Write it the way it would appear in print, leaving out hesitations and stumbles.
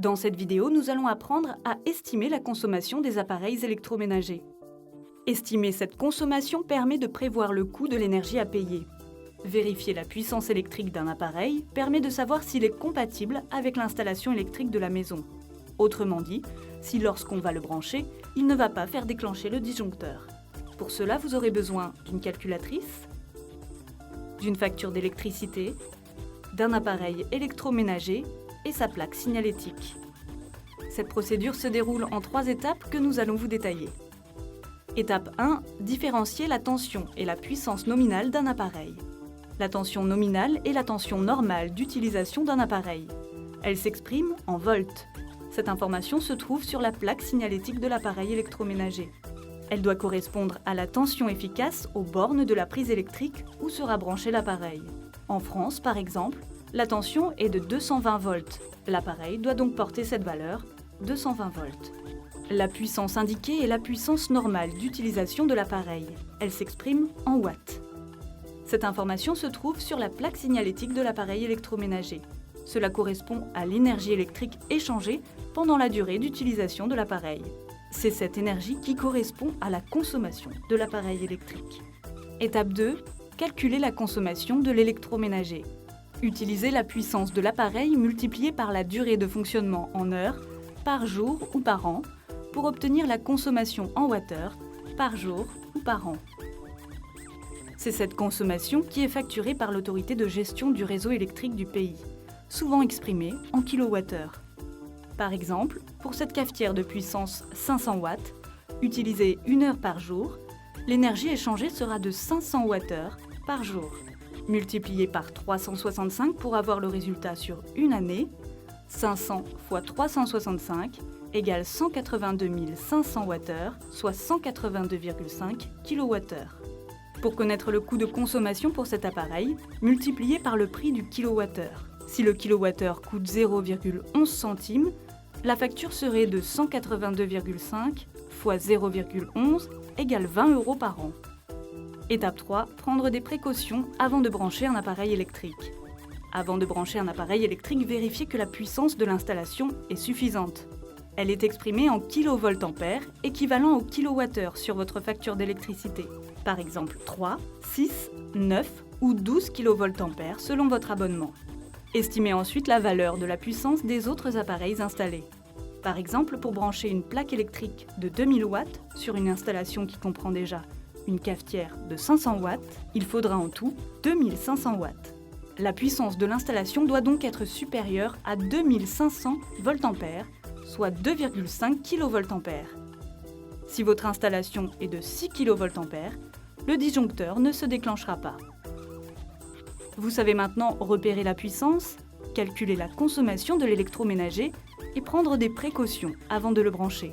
Dans cette vidéo, nous allons apprendre à estimer la consommation des appareils électroménagers. Estimer cette consommation permet de prévoir le coût de l'énergie à payer. Vérifier la puissance électrique d'un appareil permet de savoir s'il est compatible avec l'installation électrique de la maison. Autrement dit, si lorsqu'on va le brancher, il ne va pas faire déclencher le disjoncteur. Pour cela, vous aurez besoin d'une calculatrice, d'une facture d'électricité, d'un appareil électroménager et sa plaque signalétique. Cette procédure se déroule en 3 étapes que nous allons vous détailler. Étape 1. Différencier la tension et la puissance nominale d'un appareil. La tension nominale est la tension normale d'utilisation d'un appareil. Elle s'exprime en volts. Cette information se trouve sur la plaque signalétique de l'appareil électroménager. Elle doit correspondre à la tension efficace aux bornes de la prise électrique où sera branché l'appareil. En France, par exemple, la tension est de 220 volts. L'appareil doit donc porter cette valeur, 220 volts. La puissance indiquée est la puissance normale d'utilisation de l'appareil. Elle s'exprime en watts. Cette information se trouve sur la plaque signalétique de l'appareil électroménager. Cela correspond à l'énergie électrique échangée pendant la durée d'utilisation de l'appareil. C'est cette énergie qui correspond à la consommation de l'appareil électrique. Étape 2. Calculer la consommation de l'électroménager. Utilisez la puissance de l'appareil multipliée par la durée de fonctionnement en heures, par jour ou par an, pour obtenir la consommation en wattheures, par jour ou par an. C'est cette consommation qui est facturée par l'autorité de gestion du réseau électrique du pays, souvent exprimée en kilowattheures. Par exemple, pour cette cafetière de puissance 500 watts, utilisée 1 heure par jour, l'énergie échangée sera de 500 wattheures par jour. Multiplié par 365 pour avoir le résultat sur une année, 500 fois 365 égale 182 500 wattheures, soit 182,5 kWh. Pour connaître le coût de consommation pour cet appareil, multiplié par le prix du kilowattheure. Si le kilowattheure coûte 0,11 centimes, la facture serait de 182,5 fois 0,11 égale 20 € par an. Étape 3. Prendre des précautions avant de brancher un appareil électrique. Avant de brancher un appareil électrique, vérifiez que la puissance de l'installation est suffisante. Elle est exprimée en kVA, équivalent au kilowattheure sur votre facture d'électricité. Par exemple 3, 6, 9 ou 12 kVA selon votre abonnement. Estimez ensuite la valeur de la puissance des autres appareils installés. Par exemple, pour brancher une plaque électrique de 2000 watts sur une installation qui comprend déjà une cafetière de 500 watts, il faudra en tout 2500 watts. La puissance de l'installation doit donc être supérieure à 2500 VA, soit 2,5 kVA. Si votre installation est de 6 kVA, le disjoncteur ne se déclenchera pas. Vous savez maintenant repérer la puissance, calculer la consommation de l'électroménager et prendre des précautions avant de le brancher.